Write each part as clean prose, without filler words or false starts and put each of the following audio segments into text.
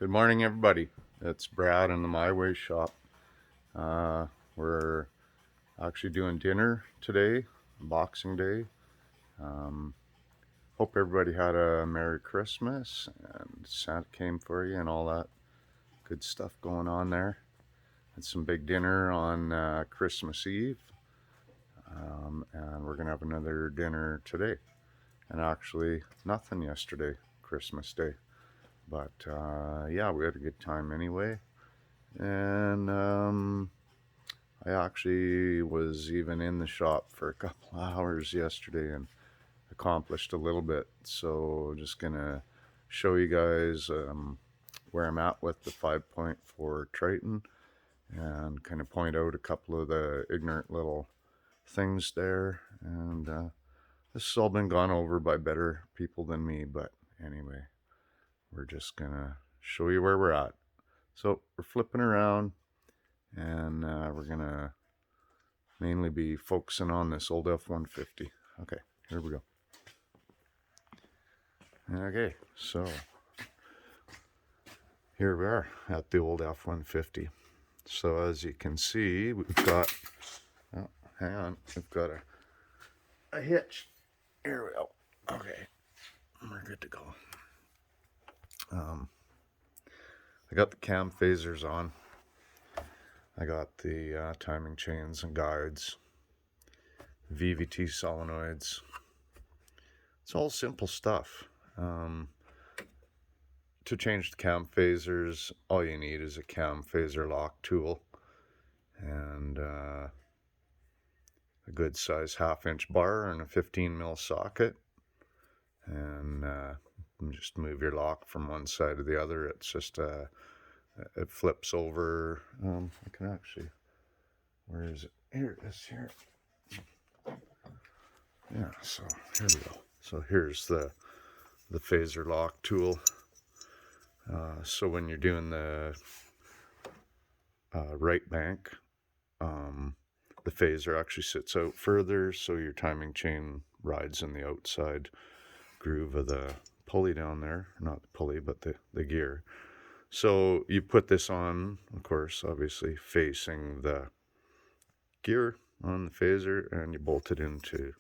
Good morning, everybody. It's Brad in the My Way shop. We're actually doing dinner today, Boxing Day. Um, Hope everybody had a Merry Christmas and Santa came for you and all that good stuff going on there. Had some big dinner on Christmas Eve, and we're gonna have another dinner today. And actually, nothing yesterday, Christmas Day. But yeah, we had a good time anyway. And I actually was even in the shop for a couple hours yesterday and accomplished a little bit. So just gonna show you guys where I'm at with the 5.4 Triton and kind of point out a couple of the ignorant little things there. And this has all been gone over by better people than me, but anyway, we're just gonna show you where we're at. So we're flipping around and we're gonna mainly be focusing on this old F-150. Okay, here we go. Okay, so here we are at the old F-150. So as you can see, we've got, oh, hang on, we've got a hitch. Here we go. Okay, we're good to go. I got the cam phasers on. I got the timing chains and guides, VVT solenoids. It's all simple stuff. To change the cam phasers, all you need is a cam phaser lock tool and a good size 1/2-inch bar and a 15mm socket, and just move your lock from one side to the other. It's just it flips over. I can actually, where is it? Here it is. Here. Yeah. So here we go. So here's the phaser lock tool. So when you're doing the right bank, the phaser actually sits out further, so your timing chain rides in the outside groove of the pulley down there. Not the pulley, but the gear. So you put this on, of course, obviously facing the gear on the phaser, and you bolt it into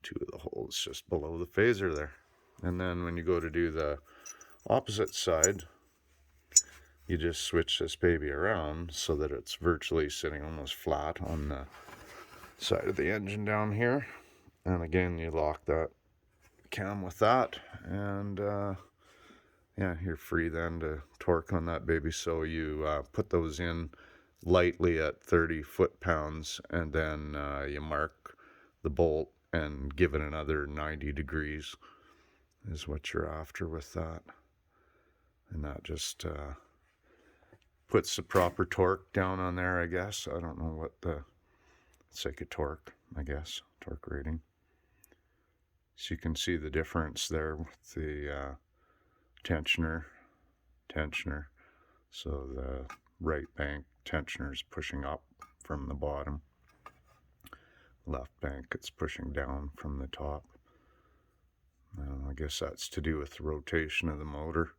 two of the holes just below the phaser there. And then when you go to do the opposite side, you just switch this baby around so that it's virtually sitting almost flat on the side of the engine down here. And again, you lock that cam with that, and yeah, you're free then to torque on that baby. So you put those in lightly at 30 foot-pounds, and then you mark the bolt and give it another 90 degrees is what you're after with that. And that just puts the proper torque down on there, I guess. I don't know what it's like a torque, I guess, torque rating. So you can see the difference there with the tensioner. So the right bank tensioner is pushing up from the bottom. Left bank, it's pushing down from the top. I guess that's to do with the rotation of the motor.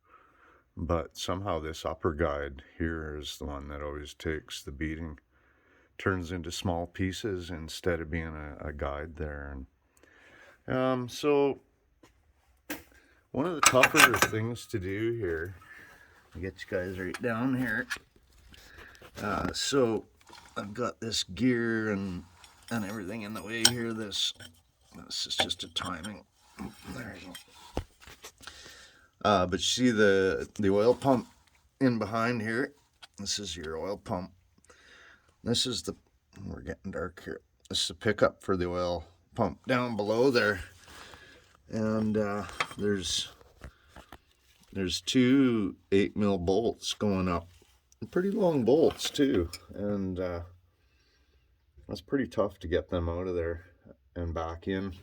But somehow this upper guide here is the one that always takes the beating. Turns into small pieces instead of being a guide there. And so one of the tougher things to do here, I'll get you guys right down here. So I've got this gear and everything in the way here. This is just a timing. There you go. But you see the oil pump in behind here. This is your oil pump. This is the, we're getting dark here. This is the pickup for the oil pump down below there. And there's two 8mm bolts going up. Pretty long bolts too. And that's pretty tough to get them out of there and back in.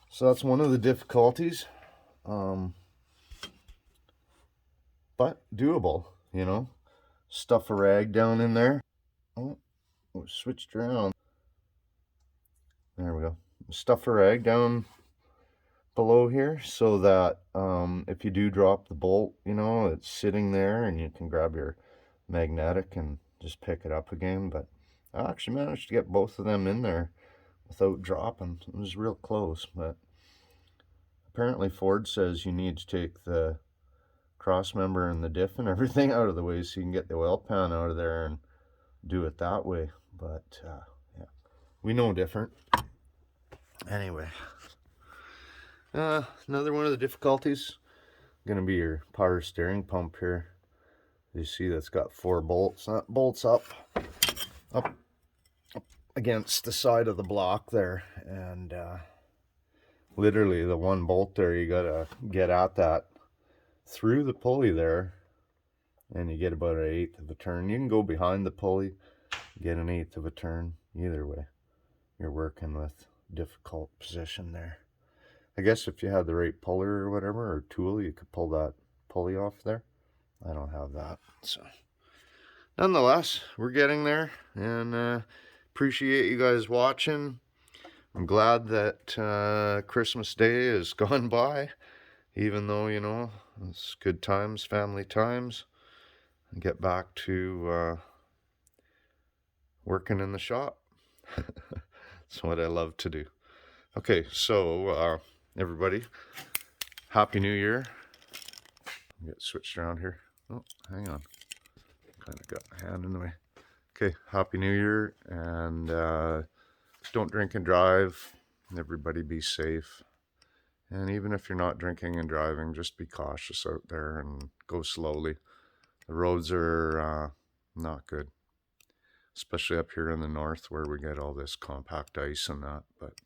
So that's one of the difficulties. But doable, you know. Stuff a rag down in there. Oh, we switched around. There we go. Stuff a rag down below here so that if you do drop the bolt, it's sitting there and you can grab your magnetic and just pick it up again. But I actually managed to get both of them in there without dropping. It was real close, but apparently Ford says you need to take the cross member and the diff and everything out of the way so you can get the oil pan out of there and do it that way. But yeah, we know different. Anyway, another one of the difficulties gonna be your power steering pump here. You see that's got 4 bolts. That bolts up against the side of the block there, and literally the one bolt there, you gotta get at that through the pulley there, and you get about 1/8 of a turn. You can go behind the pulley, get 1/8 of a turn. Either way, you're working with difficult position there. I guess if you had the right puller or whatever, or tool, you could pull that pulley off there. I don't have that, so nonetheless, we're getting there, and appreciate you guys watching. I'm glad that Christmas Day has gone by, even though, it's good times, family times, and get back to working in the shop. That's what I love to do. Okay, so everybody, Happy New Year. Get switched around here. Oh, hang on. Kind of got my hand in the way. Okay, Happy New Year, and don't drink and drive. Everybody be safe. And even if you're not drinking and driving, just be cautious out there and go slowly. The roads are not good, especially up here in the north where we get all this compact ice and that. But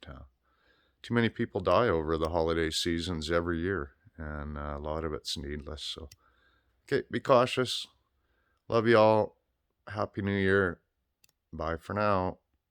too many people die over the holiday seasons every year, and a lot of it's needless. So, okay, be cautious. Love you all. Happy New Year. Bye for now.